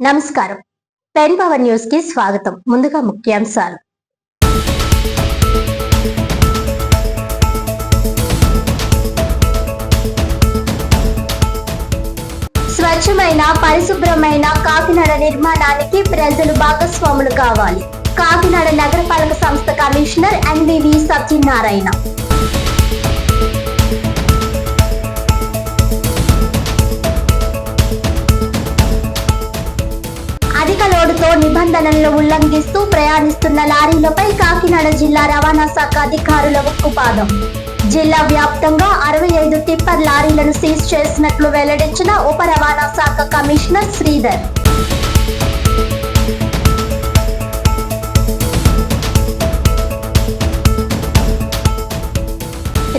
నమస్కారం. Pen power news కి స్వాగతం. ముందుగా ముఖ్యాంశాలు. స్వచ్ఛమైన పరిశుభ్రమైన కాకినాడ నిర్మాణానికి ప్రజలు భాగస్వాములు కావాలి. కాకినాడ నగరపాలక సంస్థ కమిషనర్ ఎన్వివి సత్యనారాయణ. అధిక లోడుతో నిబంధనలను ఉల్లంఘిస్తూ ప్రయాణిస్తున్న లారీలపై కాకినాడ జిల్లా రవాణా శాఖ అధికారుల ఉక్కుపాదం. జిల్లా వ్యాప్తంగా 65 టిప్పర్ లారీలను సీజ్ చేసినట్లు వెల్లడించిన ఉప రవాణా శాఖ కమిషనర్ శ్రీధర్.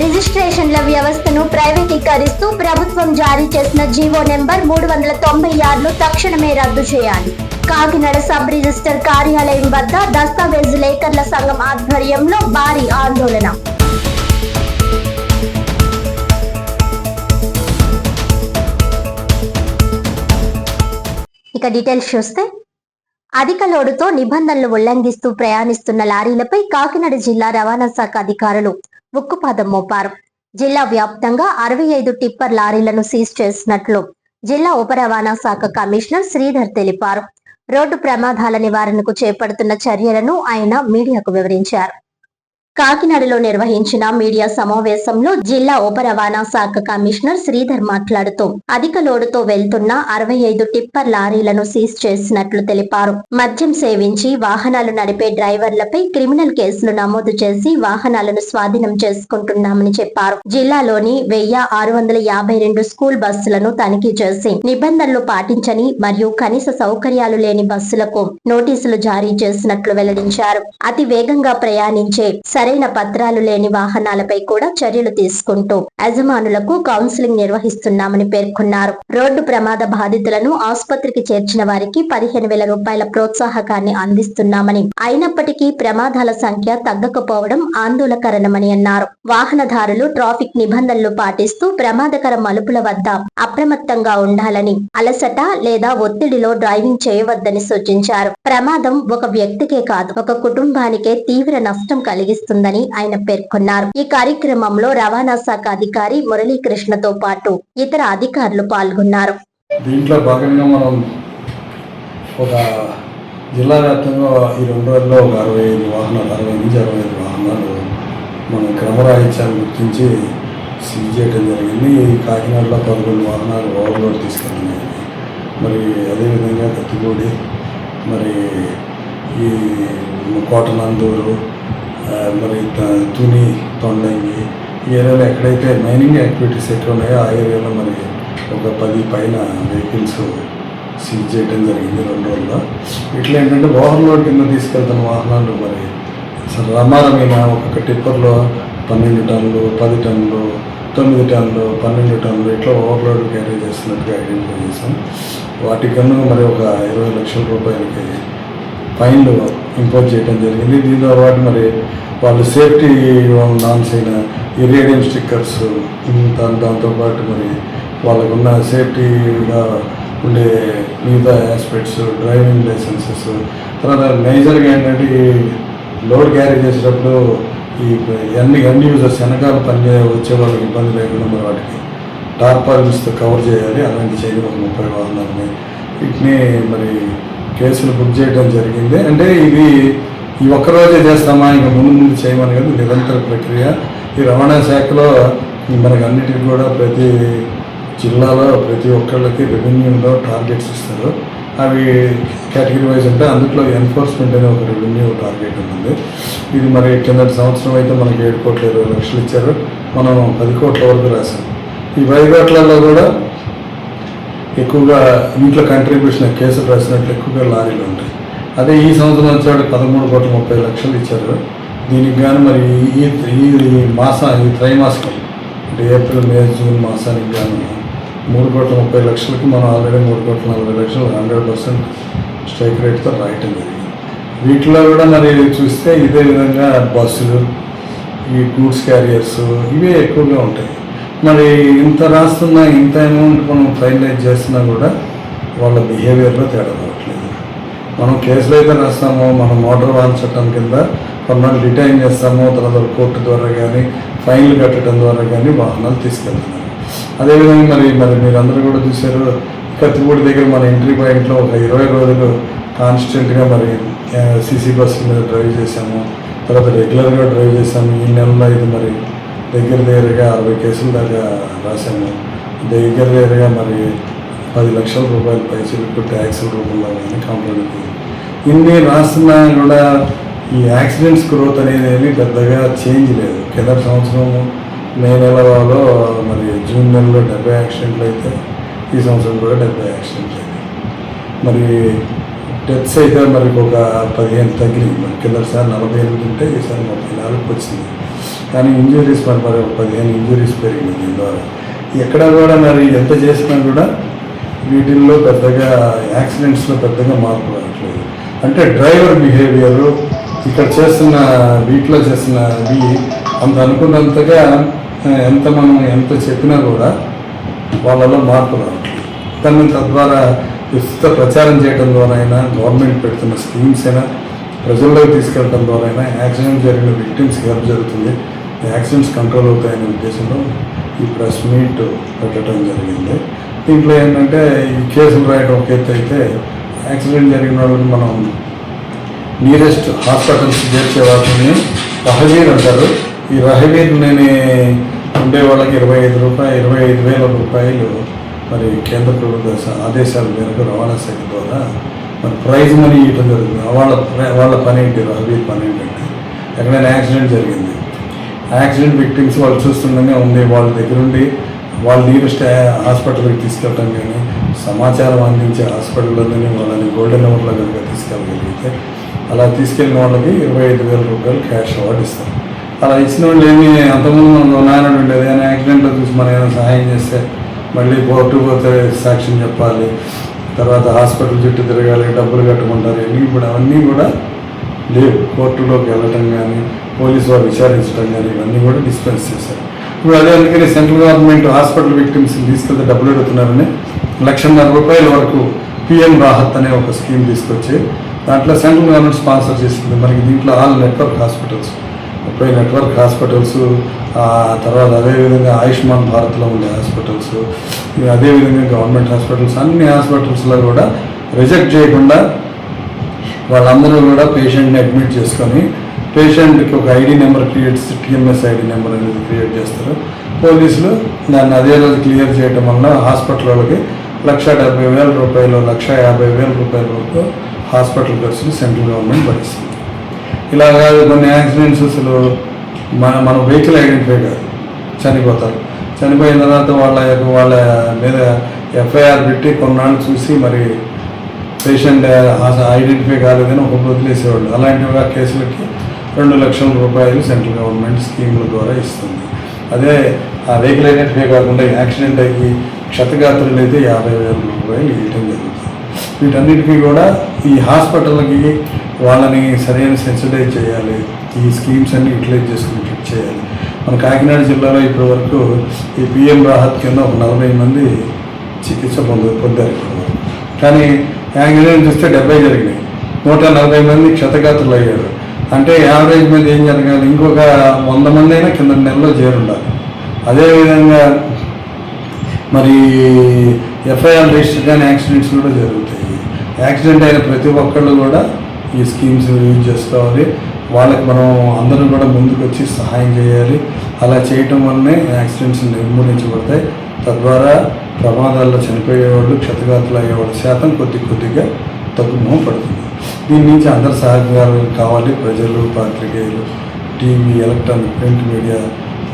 రిజిస్ట్రేషన్ల వ్యవస్థను ప్రైవేటీకరిస్తూ ప్రభుత్వం జారీ చేసిన జీవో నెంబర్ 396ను తక్షణమే రద్దు చేయాలి. కాకినాడ సబ్ రిజిస్టర్ కార్యాలయం వద్ద దస్తావేజు లేఖర్ల సంఘం ఆధ్వర్యంలో భారీ ఆందోళన. ఇక డీటెయిల్స్ చూస్తే, అధిక లోడుతో నిబంధనలు ఉల్లంఘిస్తూ ప్రయాణిస్తున్న లారీలపై కాకినాడ జిల్లా రవాణా శాఖ అధికారులు ఉక్కుపాదం మోపారు. జిల్లా వ్యాప్తంగా 65 టిప్పర్ లారీలను సీజ్ చేసినట్లు జిల్లా ఉప రవాణా శాఖ కమిషనర్ శ్రీధర్ తెలిపారు. రోడ్డు ప్రమాదాల నివారణకు చేపడుతున్న చర్యలను ఆయన మీడియాకు వివరించారు. కాకినాడలో నిర్వహించిన మీడియా సమావేశంలో జిల్లా ఉప రవాణా శాఖ కమిషనర్ శ్రీధర్ మాట్లాడుతూ అధిక లోడుతో వెళ్తున్న 65 టిప్పర్ లారీలను సీజ్ చేసినట్లు తెలిపారు. మద్యం సేవించి వాహనాలు నడిపే డ్రైవర్లపై క్రిమినల్ కేసులు నమోదు చేసి వాహనాలను స్వాధీనం చేసుకుంటున్నామని చెప్పారు. జిల్లాలోని 1652 స్కూల్ బస్సులను తనిఖీ చేసి నిబంధనలు పాటించని మరియు కనీస సౌకర్యాలు లేని బస్సులకు నోటీసులు జారీ చేసినట్లు వెల్లడించారు. అతి వేగంగా ప్రయాణించే సరైన పత్రాలు లేని వాహనాలపై కూడా చర్యలు తీసుకుంటూ యజమానులకు కౌన్సిలింగ్ నిర్వహిస్తున్నామని పేర్కొన్నారు. రోడ్డు ప్రమాద బాధితులను ఆసుపత్రికి చేర్చిన వారికి 15,000 రూపాయల ప్రోత్సాహకాన్ని అందిస్తున్నామని, అయినప్పటికీ ప్రమాదాల సంఖ్య తగ్గకపోవడం ఆందోళనకరమని అన్నారు. వాహనదారులు ట్రాఫిక్ నిబంధనలు పాటిస్తూ ప్రమాదకర మలుపుల వద్ద అప్రమత్తంగా ఉండాలని, అలసట లేదా ఒత్తిడిలో డ్రైవింగ్ చేయవద్దని సూచించారు. ప్రమాదం ఒక వ్యక్తికే కాదు, ఒక కుటుంబానికే తీవ్ర నష్టం కలిగిస్తుంది ఆయన పేర్కొన్నారు. ఈ కార్యక్రమంలో రవాణా శాఖ అధికారి మురళీకృష్ణతో పాటు ఇతర అధికారులు పాల్గొన్నారు. దీంట్లో భాగంగా మనం ఒక జిల్లా వ్యాప్తంగా ఈ 2 రోజుల్లో ఒక 60 నుంచి 65 వాహనాలు మనం క్రమరాహిత్యాన్ని గుర్తించి సీజ్ చేయడం జరిగింది. కాకినాడలో 11 వాహనాలు ఓవర్లోడ్ తీసుకెళ్ళినాయి. మరి అదేవిధంగా కత్తిపూడి, మరి ఈ కోటనందూరు, మరి తుని, తొండంగి ఈ ఏరియాలో ఎక్కడైతే మైనింగ్ యాక్టివిటీస్ ఎక్కువ ఉన్నాయో ఆ ఏరియాలో మరి ఒక 10 పైన వెహికల్స్ సీజ్ చేయడం జరిగింది 2 రోజుల్లో. ఇట్లా ఏంటంటే ఓవర్లోడ్ కింద తీసుకెళ్తున్న వాహనాలు మరి రమారమైన ఒక్కొక్క టిప్పర్లో 12 టన్నులు, 10 టన్నులు, 9 టన్నులు, 12 టన్నులు ఇట్లా ఓవర్లోడ్ క్యారీ చేస్తున్నట్టుగా ఐడెంటిఫై చేశాం. వాటికన్నా మరి ఒక 20 లక్షల రూపాయలకి ఫైన్లు ఇంపోజ్ చేయడం జరిగింది. దీంతో పాటు మరి వాళ్ళు సేఫ్టీ నామ్స్ అయిన ఈ రేడియం స్టిక్కర్స్, దాంతోపాటు మరి వాళ్ళకున్న సేఫ్టీగా ఉండే మిగతా ఆస్పెక్ట్స్, డ్రైవింగ్ లైసెన్సెస్, తర్వాత మేజర్గా ఏంటంటే ఈ లోడ్ క్యారీ చేసేటప్పుడు ఈ అన్ని యూజర్స్ వెనకాల వచ్చే వాళ్ళకి ఇబ్బంది లేకుండా మరి వాటికి టార్పాలిన్స్తో కవర్ చేయాలి. అలాంటి చేయడం ఒక 30 వాహనాలని వీటిని మరి కేసులు బుక్ చేయడం జరిగింది. అంటే ఇది ఈ ఒక్కరోజే చేస్తామా, ఇంకా ముందు చేయమని కదా, నిరంతర ప్రక్రియ. ఈ రవాణా శాఖలో మనకు అన్నిటికీ కూడా ప్రతి జిల్లాలో ప్రతి ఒక్కళ్ళకి రెవెన్యూలో టార్గెట్స్ ఇస్తారు. అవి కేటగిరీ వైజ్ ఉంటాయి. అందులో ఎన్ఫోర్స్మెంట్ అనే ఒక రెవెన్యూ టార్గెట్ ఉంటుంది. ఇది మరి కిందటి సంవత్సరం అయితే మనకి 7,20,00,000 ఇచ్చారు. మనం 10 కోట్ల వరకు రాసాం. ఈ 10 కోట్లలో కూడా ఎక్కువగా ఇంట్లో కంట్రిబ్యూషన్ కేసులు రాసినట్లు ఎక్కువగా లారీలు ఉంటాయి. అదే ఈ సంవత్సరం వచ్చాడు 13,30,00,000 ఇచ్చారు. దీనికి కానీ మరి ఈ త్రైమాసికం అంటే ఏప్రిల్, మే, జూన్ మాసానికి కానీ 3,30,00,000కి మనం ఆల్రెడీ 3,40,00,000 100% స్ట్రైక్ రేట్తో రాయటం జరిగింది. వీటిలో కూడా మరి చూస్తే ఇదే విధంగా బస్సులు, ఈ గూడ్స్ క్యారియర్స్ ఇవే ఎక్కువగా ఉంటాయి. మరి ఇంత రాస్తున్నా, ఇంత అమౌంట్ మనం ఫైనలైజ్ చేస్తున్నా కూడా వాళ్ళ బిహేవియర్లో తేడా రావట్లేదు. మనం కేసులు అయితే రాస్తాము, మనం మోటార్ వాహన చట్టం కింద కొన్నాళ్ళు డిటైన్ చేస్తాము, తర్వాత కోర్టు ద్వారా కానీ ఫైన్లు కట్టడం ద్వారా కానీ వాహనాలు తీసుకెళ్తున్నారు. అదేవిధంగా మరి మీరందరూ కూడా చూశారు, కత్తిపూడి దగ్గర మన ఎంట్రీ పాయింట్లో ఒక 20 రోజులు కాన్స్టెంట్గా మరి సీసీ బస్సుల మీద డ్రైవ్ చేశాము, తర్వాత రెగ్యులర్గా డ్రైవ్ చేశాము. ఈ నెలలో ఇది మరి దగ్గరగా 60 కేసుల దాకా రాశాము. దగ్గరగా మరి 10 లక్షల రూపాయల పైసలకు ట్యాక్సుల రూపంలో కానీ కంప్లైంట్. ఇన్ని రాస్తున్నా కూడా ఈ యాక్సిడెంట్స్ గ్రోత్ అనేది ఏమీ పెద్దగా చేంజ్ లేదు. కింద సంవత్సరం మే నెలలో మరి జూన్ నెలలో 70 యాక్సిడెంట్లు అయితే ఈ సంవత్సరం కూడా 70 యాక్సిడెంట్లు అయితే మరి డెత్స్ అయితే మరి ఒక 15 తగ్గినాయి. మరి కిందసారి 48 ఉంటే ఈసారి 34 వచ్చింది. కానీ ఇంజురీస్ మరి 15 ఇంజురీస్ పెరిగినాయి. దీని ద్వారా ఎక్కడ కూడా మరి ఎంత చేసినా కూడా వీటిల్లో పెద్దగా యాక్సిడెంట్స్లో పెద్దగా మార్పు రావట్లేదు. అంటే డ్రైవర్ బిహేవియరు ఇక్కడ చేస్తున్న వీటిలో చేస్తున్నవి అంత అనుకున్నంతగా మనం ఎంత చెప్పినా కూడా వాళ్ళలో మార్పు రావట్లేదు. కానీ తద్వారా విస్తృత ప్రచారం చేయడం ద్వారా అయినా, గవర్నమెంట్ పెడుతున్న స్కీమ్స్ అయినా ప్రజల్లోకి తీసుకెళ్ళడం ద్వారా అయినా యాక్సిడెంట్ జరిగిన విక్టిమ్స్కి హెల్ప్ జరుగుతుంది, యాక్సిడెంట్స్ కంట్రోల్ అవుతాయనే ఉద్దేశంలో ఈ ప్రెస్ మీట్ పెట్టడం జరిగింది. దీంట్లో ఏంటంటే ఈ కేసులు రాయడం ఒక ఎత్తు అయితే, యాక్సిడెంట్ జరిగిన వాళ్ళని మనం నియరెస్ట్ హాస్పిటల్స్ చేర్చే వాటిని రహవీర్ అంటారు. ఈ రహవీర్ లేని ఉండే వాళ్ళకి 25,000 రూపాయలు మరి కేంద్ర ప్రభుత్వ ఆదేశాల మేరకు రవాణా శాఖ ద్వారా మరి ప్రైజ్ మనీ ఇవ్వడం జరుగుతుంది. వాళ్ళ పని ఏంటి, రహవీర్ పని ఏంటంటే ఎక్కడైనా యాక్సిడెంట్ జరిగింది, యాక్సిడెంట్ విక్టిమ్స్ వాళ్ళు చూస్తుండగా ఉంది, వాళ్ళ దగ్గర ఉండి వాళ్ళు నియరెస్ట్ హాస్పిటల్కి తీసుకెళ్ళడం కానీ, సమాచారం అందించే హాస్పిటల్లోనే వాళ్ళని గోల్డెన్ అవర్లో కనుక తీసుకెళ్ళగలిగితే అలా తీసుకెళ్ళిన వాళ్ళకి 25,000 రూపాయలు క్యాష్ అవార్డు ఇస్తారు. అలా ఇచ్చిన వాళ్ళు ఏమి అంతకుముందు నాయనడు ఉండేది, కానీ యాక్సిడెంట్లో చూసి మనం ఏమైనా సహాయం చేస్తే మళ్ళీ కోర్టు పోతే సాక్ష్యం చెప్పాలి, తర్వాత హాస్పిటల్ చుట్టూ తిరగాలి, డబ్బులు కట్టుకుంటారు. ఇప్పుడు అవన్నీ కూడా లేవు. కోర్టులోకి వెళ్ళటం కానీ, పోలీసు వారు విచారించడం కానీ ఇవన్నీ కూడా డిస్పెన్స్ చేశారు. ఇప్పుడు అదే అందుకని సెంట్రల్ గవర్నమెంట్ హాస్పిటల్ విక్టిమ్స్ని తీసుకెళ్తే డబ్బులు అడుగుతున్నారని 1,50,000 రూపాయల వరకు పిఎం రాహత్ అనే ఒక స్కీమ్ తీసుకొచ్చి దాంట్లో సెంట్రల్ గవర్నమెంట్ స్పాన్సర్ చేసింది. మనకి దీంట్లో all network hospitals, 30 network hospitals, తర్వాత అదేవిధంగా ఆయుష్మాన్ భారత్లో ఉండే హాస్పిటల్స్, అదేవిధంగా గవర్నమెంట్ హాస్పిటల్స్, అన్ని హాస్పిటల్స్లో కూడా రిజెక్ట్ చేయకుండా వాళ్ళందరూ కూడా పేషెంట్ని అడ్మిట్ చేసుకొని పేషెంట్కి ఒక ID number TMS ID number అనేది క్రియేట్ చేస్తారు. పోలీసులు దాన్ని అదే రోజు క్లియర్ చేయడం వల్ల హాస్పిటల్ వాళ్ళకి 1,70,000 రూపాయలు, 1,50,000 రూపాయల వరకు హాస్పిటల్ ఖర్చులు సెంట్రల్ గవర్నమెంట్ భరిస్తుంది. ఇలా కాదు, కొన్ని యాక్సిడెంట్స్ అసలు మన వెహికల్ ఐడెంటిఫై కాదు, చనిపోతారు. చనిపోయిన తర్వాత వాళ్ళ మీద ఎఫ్ఐఆర్ పెట్టి కొన్నాళ్ళు చూసి మరి పేషెంట్ ఐడెంటిఫై కాలేదని ఒక వదిలేసేవాళ్ళు. అలాంటి కేసులకి 2 లక్షల రూపాయలు సెంట్రల్ గవర్నమెంట్ స్కీముల ద్వారా ఇస్తుంది. అదే ఆ వెహికల్ ఐడెంటిఫై కాకుండా యాక్సిడెంట్ అయ్యి క్షతగాత్రులు అయితే 50,000 రూపాయలు ఇవ్వటం జరుగుతుంది. వీటన్నిటికీ కూడా ఈ హాస్పిటల్కి వాళ్ళని సరైన సెన్సిటైజ్ చేయాలి, ఈ స్కీమ్స్ అన్ని యూటిలైజ్ చేసుకుని ఫిట్ చేయాలి. మన కాకినాడ జిల్లాలో ఇప్పటి వరకు ఈ పిఎం రాహత్ కింద ఒక 40 మంది చికిత్స పొందారు ఇప్పటివరకు. కానీ యాక్సిడెంట్ చూస్తే 70 జరిగినాయి, 140 మంది క్షతగాత్రులు అయ్యారు. అంటే యావరేజ్ మీద ఏం జరగాలి, ఇంకొక 100 మంది అయినా కింద నెలలో చేరుండాలి. అదేవిధంగా మరి ఎఫ్ఐఆర్ రిజిస్టర్ కానీ యాక్సిడెంట్స్ కూడా జరుగుతాయి. యాక్సిడెంట్ అయిన ప్రతి ఒక్కళ్ళు కూడా ఈ స్కీమ్స్ యూజ్ చేసుకోవాలి. వాళ్ళకి మనం అందరూ కూడా ముందుకు వచ్చి సహాయం చేయాలి. అలా చేయటం వల్లనే యాక్సిడెంట్స్ నిర్మూలించబడతాయి. తద్వారా ప్రమాదాల్లో చనిపోయేవాళ్ళు, క్షతగాత్రులు అయ్యేవాళ్ళ శాతం కొద్దిగా తగ్గుముఖం పడుతుంది. దీని నుంచి అందరి సహకారం కావాలి. ప్రజలు, పాత్రికేయులు, టీవీ, ఎలక్ట్రానిక్, ప్రింట్ మీడియా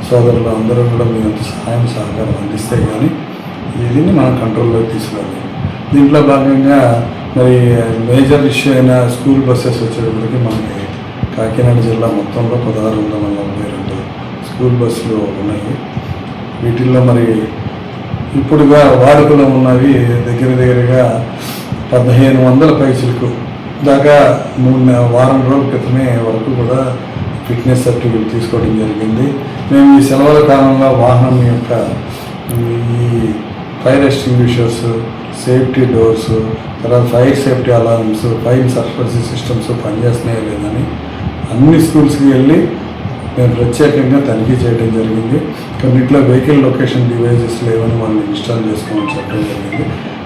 సోదరులు అందరూ కూడా మీ అంత సహాయం సహకారం అందిస్తే కానీ దీన్ని మనం కంట్రోల్లోకి తీసుకురావాలి. దీంట్లో భాగంగా మరి మేజర్ ఇష్యూ అయిన స్కూల్ బస్సెస్ వచ్చేటప్పటికి మనకి కాకినాడ జిల్లా మొత్తంలో 1,642 స్కూల్ బస్సులు ఉన్నాయి. వీటిల్లో మరి ఇప్పుడుగా వాడుకలో ఉన్నవి దగ్గరగా 1,500 పైసలకు దాకా 3 వారం రోజుల క్రితమే వరకు కూడా ఫిట్నెస్ సర్టిఫికేట్ తీసుకోవడం జరిగింది. మేము ఈ సెలవుల కాలంలో వాహనం యొక్క ఈ ఫైర్ ఎక్స్టింగ్విషర్స్, సేఫ్టీ డోర్స్, తర్వాత fire safety alarms, fire suppression systems పనిచేస్తున్నాయో లేదని అన్ని స్కూల్స్కి వెళ్ళి మేము ప్రత్యేకంగా తనిఖీ చేయడం జరిగింది. కొన్నింటిలో వెహికల్ లొకేషన్ డివైజెస్ లేవని వాళ్ళు ఇన్స్టాల్ చేసుకోమని చెప్పడం జరిగింది.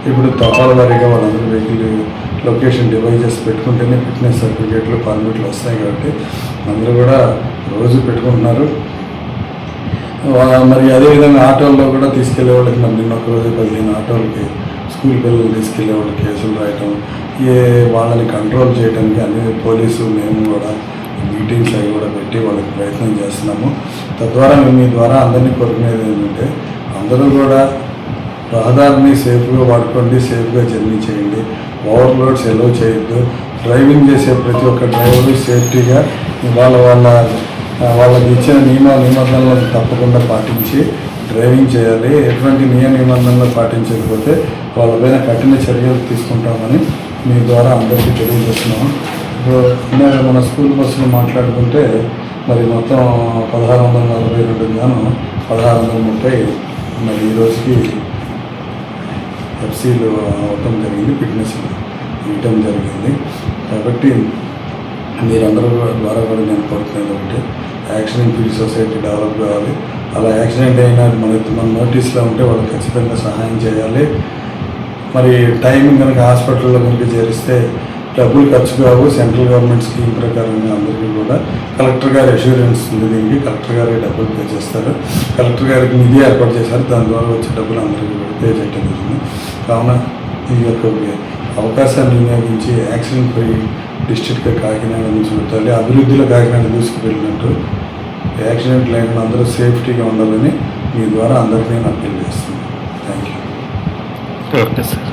ఇప్పుడు తపాల వారీగా వాళ్ళందరూ వెహికల్ లొకేషన్ డివైజెస్ పెట్టుకుంటేనే ఫిట్నెస్ సర్టిఫికేట్లు పర్మిట్లు వస్తాయి కాబట్టి అందరూ కూడా రోజు పెట్టుకుంటున్నారు. మరి అదేవిధంగా ఆటోల్లో కూడా తీసుకెళ్లే వాళ్ళకి మరి నిన్న ఒకరోజు 15 ఆటోలకి స్కూల్ పిల్లలు తీసుకెళ్లే వాళ్ళకి కేసులు రాయటం, వాళ్ళని కంట్రోల్ చేయడానికి అన్ని పోలీసు మేము కూడా మీటింగ్స్ అవి కూడా పెట్టి వాళ్ళకి ప్రయత్నం చేస్తున్నాము. తద్వారా మేము మీ ద్వారా అందరినీ కోరుకునేది ఏంటంటే అందరూ కూడా రహదారిని సేఫ్గా వాడుకోండి, సేఫ్గా జర్నీ చేయండి, ఓవర్లోడ్స్ ఎలో చేయొద్దు. డ్రైవింగ్ చేసే ప్రతి ఒక్క డ్రైవరు సేఫ్టీగా వాళ్ళకి ఇచ్చిన నిబంధనలను తప్పకుండా పాటించి డ్రైవింగ్ చేయాలి. ఎటువంటి నిబంధనలు పాటించకపోతే వాళ్ళపైన కఠిన చర్యలు తీసుకుంటామని మీ ద్వారా అందరికీ తెలియజేస్తున్నాము. ఇప్పుడు ఇందాక మన స్కూల్ బస్సులు మాట్లాడుకుంటే మరి మొత్తం 1642 గాను 1630 మరి ఈ రోజుకి ఎఫ్సీలు అవటం జరిగింది, ఫిట్నెస్లు ఇవ్వటం జరిగింది. కాబట్టి మీరందరూ ద్వారా కూడా నేను కోరుకునేది ఒకటి, యాక్సిడెంట్ ఫ్రీ సొసైటీ డెవలప్ కావాలి. అలా యాక్సిడెంట్ అయినా మన నోటీస్లో ఉంటే వాళ్ళకి ఖచ్చితంగా సహాయం చేయాలి. మరి టైమింగ్ కనుక హాస్పిటల్లో కనుక చేరిస్తే డబ్బులు ఖర్చు కావు. సెంట్రల్ గవర్నమెంట్ స్కీమ్ ప్రకారంగా అందరికీ కూడా కలెక్టర్ గారి అష్యూరెన్స్ ఉంది. దీనికి కలెక్టర్ గారికి డబ్బులు పే చేస్తారు. కలెక్టర్ గారికి నిధి ఏర్పాటు చేశారు, దాని ద్వారా వచ్చే డబ్బులు అందరికీ కూడా పే చేయడం జరిగింది. కావున ఈ యొక్క అవకాశాన్ని వినియోగించి యాక్సిడెంట్ ఫ్రీ డిస్ట్రిక్ట్గా కాకినాడ నుంచి పెట్టాలి. అభివృద్ధిలో కాకినాడ దూసుకువెళ్ళినట్టు యాక్సిడెంట్ లేకుండా అందరూ సేఫ్టీగా ఉండాలని మీ ద్వారా అందరికీ నేను అప్పీల్ చేస్తున్నాను. Thank you. Okay sir.